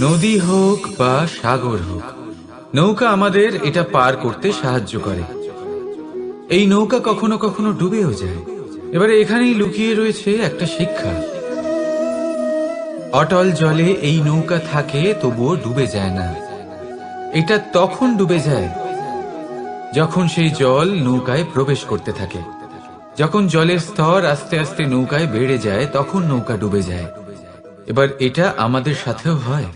নদী হোক বা সাগর হোক, নৌকা আমাদের এটা পার করতে সাহায্য করে। এই নৌকা কখনো কখনো ডুবেও যায়। এবারে এখানেই লুকিয়ে রয়েছে একটা শিক্ষা। অটল জলে এই নৌকা থাকে, তবুও ডুবে যায় না। এটা তখন ডুবে যায় যখন সেই জল নৌকায় প্রবেশ করতে থাকে। যখন জলের স্তর আস্তে আস্তে নৌকায় বেড়ে যায়, তখন নৌকা ডুবে যায়। এবার এটা আমাদের সাথেও হয়।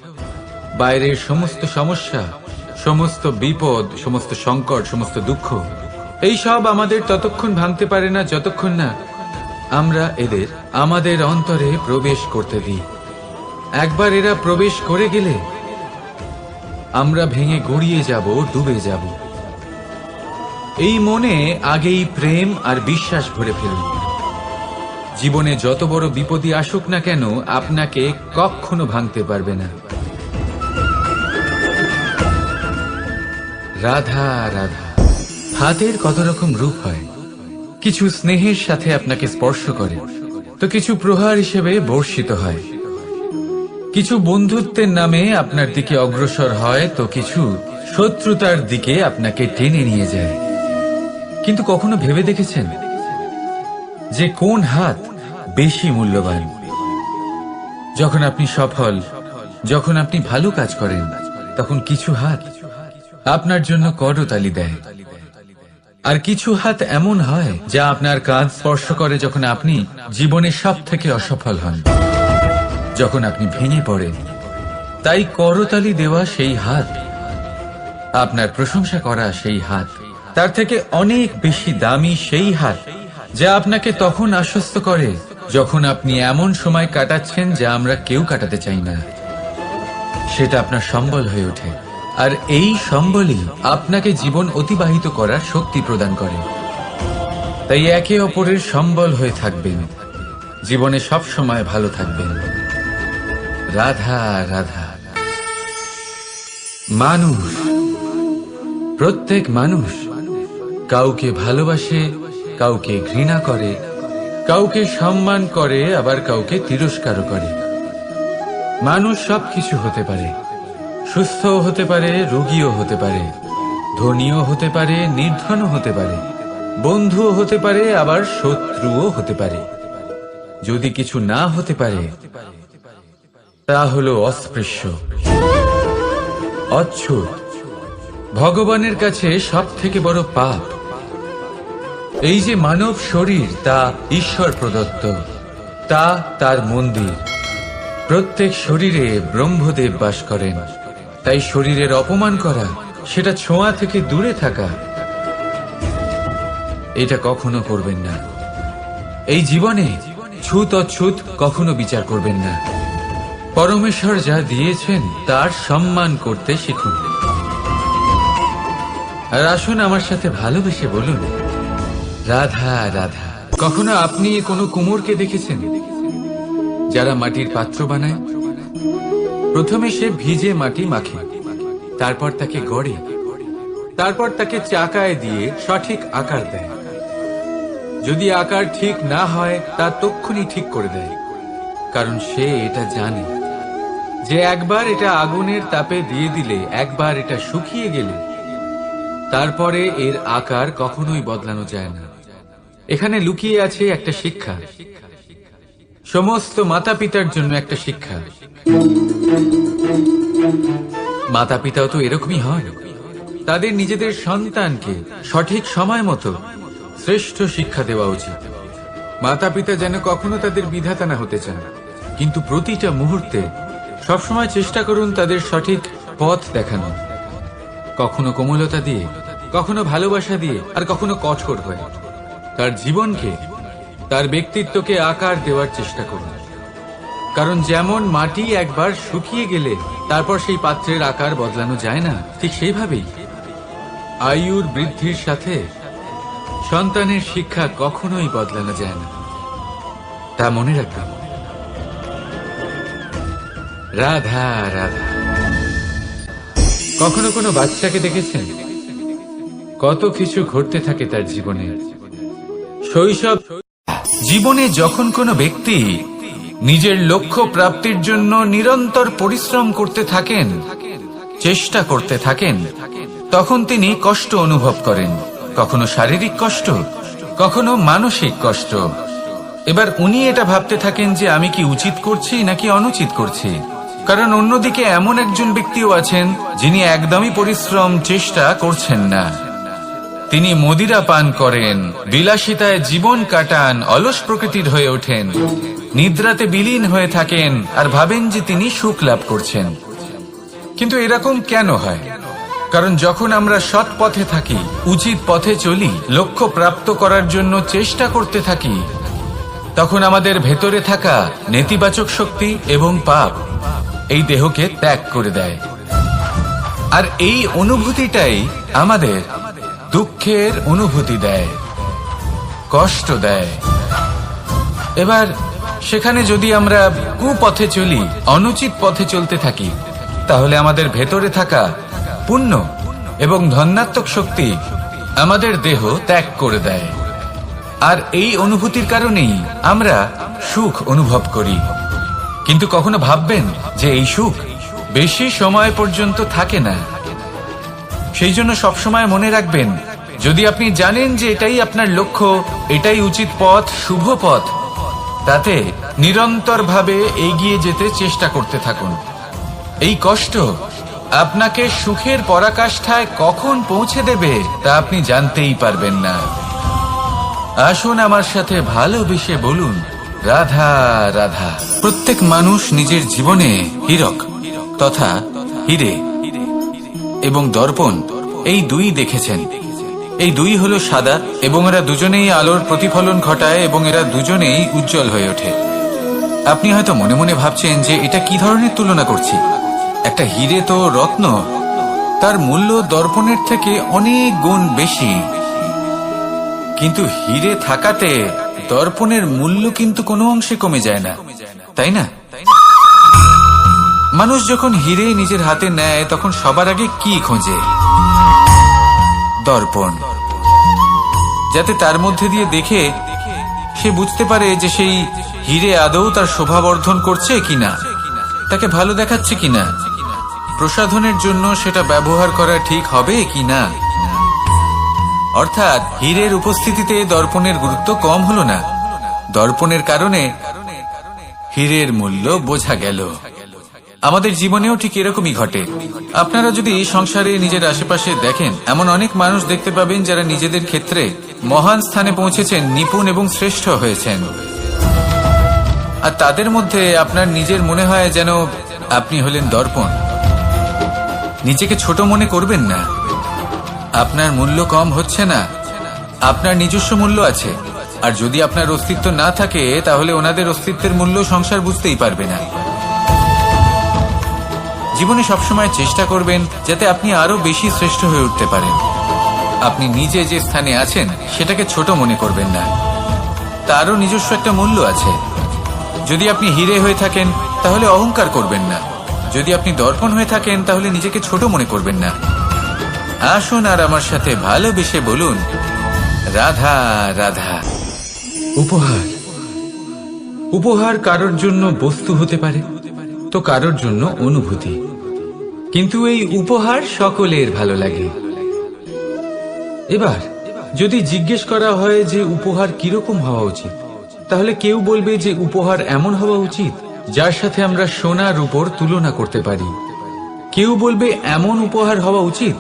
বাইরের সমস্ত সমস্যা, সমস্ত বিপদ, সমস্ত সংকট, সমস্ত দুঃখ, এই সব আমাদের ততক্ষণ ভাঙতে পারে না যতক্ষণ না আমরা এদের আমাদের অন্তরে প্রবেশ করতে দিই। একবার এরা প্রবেশ করে গেলে আমরা ভেঙে গড়িয়ে যাব, ডুবে যাব। এই মনে আগেই প্রেম আর বিশ্বাস ভরে ফেলুন। জীবনে যত বড় বিপদই আসুক না কেন, আপনাকে কখনো ভাঙতে পারবে না। রাধা রাধা। হাতের কত রকম রূপ হয়। কিছু স্নেহের সাথে আপনাকে স্পর্শ করে, তো কিছু প্রহার হিসেবে বর্ষিত হয়। কিছু বন্ধুত্বের নামে আপনার দিকে অগ্রসর হয়, তো কিছু শত্রুতার দিকে আপনাকে টেনে নিয়ে যায়। কিন্তু কখনো ভেবে দেখেছেন যে কোন হাত বেশি মূল্যবান? যখন আপনি সফল, যখন আপনি ভালো কাজ করেন, তখন কিছু হাত আপনার জন্য করতালি দেয়। আর কিছু হাত এমন হয় যা আপনার কাঁধ স্পর্শ করে যখন আপনি জীবনে সব থেকে অসফল হন, যখন আপনি ভেঙে পড়েন। তাই করতালি দেওয়া সেই হাত, আপনার প্রশংসা করা সেই হাত, তার থেকে অনেক বেশি দামি সেই হাত যা আপনাকে তখন আশ্বস্ত করে যখন আপনি এমন সময় কাটাচ্ছেন যা আমরা কেউ কাটাতে চাই না। সেটা আপনার সম্বল হয়ে ওঠে, আর এই সম্বলই আপনাকে জীবন অতিবাহিত করার শক্তি প্রদান করে। তাই একে অপরের সম্বল হয়ে থাকবেন, জীবনে সব সময় ভালো থাকবেন। রাধা রাধা। মানুষ, প্রত্যেক মানুষ কাউকে ভালোবাসে, কাউকে ঘৃণা করে, কাউকে সম্মান করে, আবার কাউকে তিরস্কারও করে। মানুষ সবকিছু হতে পারে, সুস্থও হতে পারে, রোগীও হতে পারে, ধনীও হতে পারে, নির্ধনও হতে পারে, বন্ধুও হতে পারে, আবার শত্রুও হতে পারে। যদি কিছু না হতে পারে, তা হলো অস্পৃশ্য, অচ্ছুত। ভগবানের কাছে সব থেকে বড় পাপ এই যে মানব শরীর, তা ঈশ্বর প্রদত্ত, তা তার মন্দির। প্রত্যেক শরীরে ব্রহ্মদেব বাস করেন। তাই শরীরের অপমান করা, সেটা ছোঁয়া থেকে দূরে থাকা, এটা কখনো করবেন না। এই জীবনে ছুত অছুত কখনো বিচার করবেন না। পরমেশ্বর যা দিয়েছেন তার সম্মান করতে শিখুন। আর আসুন আমার সাথে ভালোবেসে বলুন, রাধা রাধা। কখনো আপনি কোনো কুমোরকে দেখেছেন যারা মাটির পাত্র বানায়? প্রথমে সে ভিজে মাটি মাখে, তারপর তাকে গড়ে, তারপর তাকে চাকায় দিয়ে সঠিক আকার দেয়। যদি আকার ঠিক না হয়, তা তক্ষুনি ঠিক করে দেয়, কারণ সে এটা জানে যে একবার এটা আগুনের তাপে দিয়ে দিলে, একবার এটা শুকিয়ে গেলে, তারপরে এর আকার কখনোই বদলানো যায় না। এখানে লুকিয়ে আছে একটা শিক্ষা, সমস্ত মাতা পিতার জন্য একটা শিক্ষা। মাতা পিতাও তো এরকমই হয়। তাদের নিজেদের সন্তানকে সঠিক সময় মতো শ্রেষ্ঠ শিক্ষা দেওয়া উচিত। মাতা পিতা যেন কখনো তাদের বিধাতা না হতে চান, কিন্তু প্রতিটা মুহূর্তে সবসময় চেষ্টা করুন তাদের সঠিক পথ দেখানো। কখনো কোমলতা দিয়ে, কখনো ভালোবাসা দিয়ে, আর কখনো কঠোর হয়ে। তার জীবনকে, তার ব্যক্তিত্বকে আকার দেওয়ার চেষ্টা করুন। কারণ যেমন মাটি একবার শুকিয়ে গেলে তারপর সেই পাত্রের আকার বদলানো যায় না, ঠিক সেইভাবেই আয়ুর বৃদ্ধির সাথে সন্তানের শিক্ষা কখনোই বদলানো যায় না। তা মনে রাখবেন। রাধা রাধা। কখনো কোনো বাচ্চাকে দেখেছেন? কত কিছু ঘটতে থাকে তার জীবনে। শৈশব জীবনে যখন কোনো ব্যক্তি নিজের লক্ষ্য প্রাপ্তির জন্য নিরন্তর পরিশ্রম করতে থাকেন, চেষ্টা করতে থাকেন, তখন তিনি কষ্ট অনুভব করেন, কখনো শারীরিক কষ্ট, কখনো মানসিক কষ্ট। এবার উনি এটা ভাবতে থাকেন যে আমি কি উচিত করছি নাকি অনুচিত করছি। কারণ অন্যদিকে এমন একজন ব্যক্তিও আছেন যিনি একদমই পরিশ্রম চেষ্টা করছেন না। তিনি মদিরা পান করেন, বিলাসিতায় জীবন কাটান, অলস প্রকৃতির হয়ে ওঠেন, নিদ্রাতে বিলীন হয়ে থাকেন আর ভাবেন যে তিনি সুখ লাভ করছেন। কিন্তু এরকম কেন হয়? কারণ যখন আমরা সৎ পথে থাকি, উচিত পথে চলি, লক্ষ্য প্রাপ্ত করার জন্য চেষ্টা করতে থাকি, তখন আমাদের ভেতরে থাকা নেতিবাচক শক্তি এবং পাপ এই দেহকে ত্যাগ করে দেয়। আর এই অনুভূতিটাই আমাদের দুঃখের অনুভূতি দেয়, কষ্ট দেয়। এবার সেখানে যদি আমরা কুপথে চলি, অনুচিত পথে চলতে থাকি, তাহলে আমাদের ভেতরে থাকা পুণ্য এবং ধনাত্মক শক্তি আমাদের দেহ ত্যাগ করে দেয়। আর এই অনুভূতির কারণেই আমরা সুখ অনুভব করি। কিন্তু কখনো ভাববেন যে এই সুখ বেশি সময় পর্যন্ত থাকে না। সেই জন্য সবসময় মনে রাখবেন, যদি আপনি জানেন যে এটাই আপনার লক্ষ্য, এটাই উচিত পথ, শুভ পথ, তাতে নিরন্তরভাবে এগিয়ে যেতে চেষ্টা করতে থাকুন। এই কষ্ট আপনাকে সুখের পরাকাষ্ঠায় কখন পৌঁছে দেবে তা আপনি জানতেই পারবেন না। আসুন আমার সাথে ভালোবেসে বলুন, রাধা রাধা। প্রত্যেক মানুষ নিজের জীবনে হীরক তথা হীরে এবং দর্পণ এই দুই দেখেছেন। এই দুই হলো সাদা এবং এরা দুজনেই আলোর প্রতিফলন ঘটায় এবং এরা দুজনেই উজ্জ্বল হয়ে ওঠে। আপনি হয়তো মনে মনে ভাবছেন যে এটা কি ধরনের তুলনা করছি। একটা হীরে তো রত্ন, তার মূল্য দর্পণের থেকে অনেক গুণ বেশি। কিন্তু হীরে থাকাতে দর্পণের মূল্য কিন্তু কোনো অংশে কমে যায় না, তাই না? মানুষ যখন হীরে নিজের হাতে নেয় তখন সবার আগে কি খোঁজে? দর্পণ, যাতে তার মধ্যে দিয়ে দেখে সে বুঝতে পারে যে সেই হীরে আদৌ তার শোভাবর্ধন করছে কিনা, তাকে ভালো দেখাচ্ছে কিনা, প্রসাধনের জন্য সেটা ব্যবহার করা ঠিক হবে কিনা। অর্থাৎ হীরের উপস্থিতিতে দর্পণের গুরুত্ব কম হলো না, দর্পণের কারণে হীরের মূল্য বোঝা গেল। আমাদের জীবনেও ঠিক এরকমই ঘটে। আপনারা যদি সংসারে নিজের আশেপাশে দেখেন, এমন অনেক মানুষ দেখতে পাবেন যারা নিজেদের ক্ষেত্রে মহান স্থানে পৌঁছেছেন, নিপুণ এবং শ্রেষ্ঠ হয়েছেন। আর তাদের মধ্যে আপনার নিজের মনে হয় যেন আপনি হলেন দর্পণ। নিজেকে ছোট মনে করবেন না। আপনার মূল্য কম হচ্ছে না, আপনার নিজস্ব মূল্য আছে। আর যদি আপনার অস্তিত্ব না থাকে তাহলে ওনাদের অস্তিত্বের মূল্য সংসার বুঝতেই পারবে না। জীবনে সবসময় চেষ্টা করবেন যাতে আপনি আরো বেশি শ্রেষ্ঠ হয়ে উঠতে পারেন। আপনি নিজে যে স্থানে আছেন সেটাকে ছোট মনে করবেন না, তারও নিজস্ব একটা মূল্য আছে। যদি আপনি হীরে হয়ে থাকেন তাহলে অহংকার করবেন না, যদি আপনি দর্পণ হয়ে থাকেন তাহলে নিজেকে ছোট মনে করবেন না। আসুন আর আমার সাথে ভালোবেসে বলুন, রাধা রাধা। উপহার, উপহার কারোর জন্য বস্তু হতে পারে তো কারোর জন্য অনুভূতি। কিন্তু এই উপহার সকলের ভালো লাগে। এবার যদি জিজ্ঞেস করা হয় যে উপহার কিরকম হওয়া উচিত, তাহলে কেউ বলবে যে উপহার এমন হওয়া উচিত যার সাথে আমরা সোনার উপর তুলনা করতে পারি। কেউ বলবে এমন উপহার হওয়া উচিত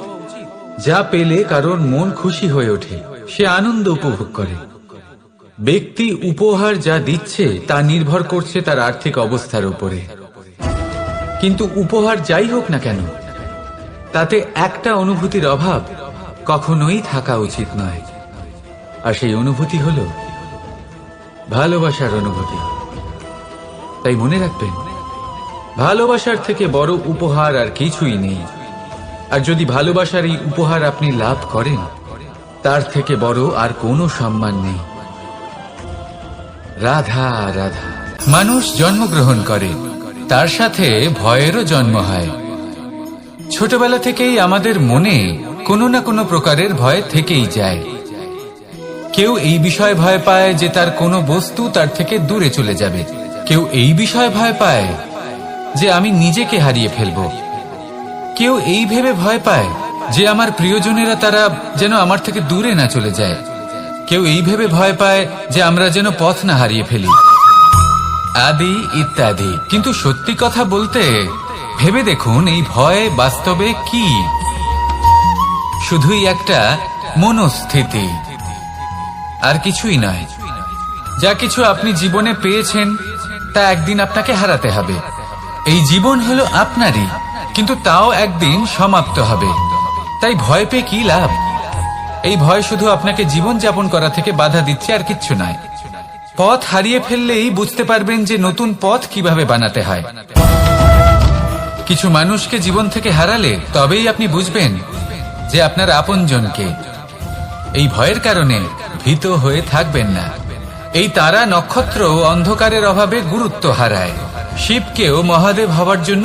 যা পেলে কারোর মন খুশি হয়ে ওঠে, সে আনন্দ উপভোগ করে। ব্যক্তি উপহার যা দিচ্ছে তা নির্ভর করছে তার আর্থিক অবস্থার উপরে। কিন্তু উপহার যাই হোক না কেন, তাতে একটা অনুভূতির অভাব কখনোই থাকা উচিত নয়। আর সেই অনুভূতি হলো ভালোবাসার অনুভূতি। তাই মনে রাখবেন, ভালোবাসার থেকে বড় উপহার আর কিছুই নেই। আর যদি ভালোবাসার এই উপহার আপনি লাভ করেন, তার থেকে বড় আর কোনো সম্মান নেই। রাধা রাধা। মানুষ জন্মগ্রহণ করে, তার সাথে ভয়েরও জন্ম হয়। ছোটবেলা থেকেই আমাদের মনে কোনো না কোনো প্রকারের ভয় থেকেই যায়। কেউ এই বিষয়ে ভয় পায় যে তার কোনো বস্তু তার থেকে দূরে চলে যাবে, কেউ এই বিষয়ে ভয় পায় যে আমি নিজেকে হারিয়ে ফেলব। কেউ এই ভেবে ভয় পায় যে আমার প্রিয়জনেরা তারা যেন আমার থেকে দূরে না চলে যায়। কেউ এই ভেবে ভয় পায় যে আমরা যেন পথ না হারিয়ে ফেলি, আদি ইত্যাদি। কিন্তু সত্যি কথা বলতে ভেবে দেখুন, এই ভয় বাস্তবে কি? শুধুই একটা মনস্থিতি, আর কিছুই নয়। যা কিছু আপনি জীবনে পেয়েছেন তা একদিন আপনাকে হারাতে হবে। এই জীবন হলো আপনারই, কিন্তু তাও একদিন সমাপ্ত হবে। তাই ভয় পেয়ে কি লাভ? এই ভয় শুধু আপনাকে জীবন যাপন করা থেকে বাধা দিচ্ছে, আর কিচ্ছু নয়। পথ হারিয়ে ফেললেই বুঝতে পারবেন যে নতুন পথ কিভাবে বানাতে হয়। কিছু মানুষকে জীবন থেকে হারালে তবেই আপনি বুঝবেন যে আপনার আপনজনকে। এই ভয়ের কারণে ভীত হয়ে থাকবেন না। এই তারা নক্ষত্র অন্ধকারের অভাবে গুরুত্ব হারায়। শিবকেও মহাদেব হওয়ার জন্য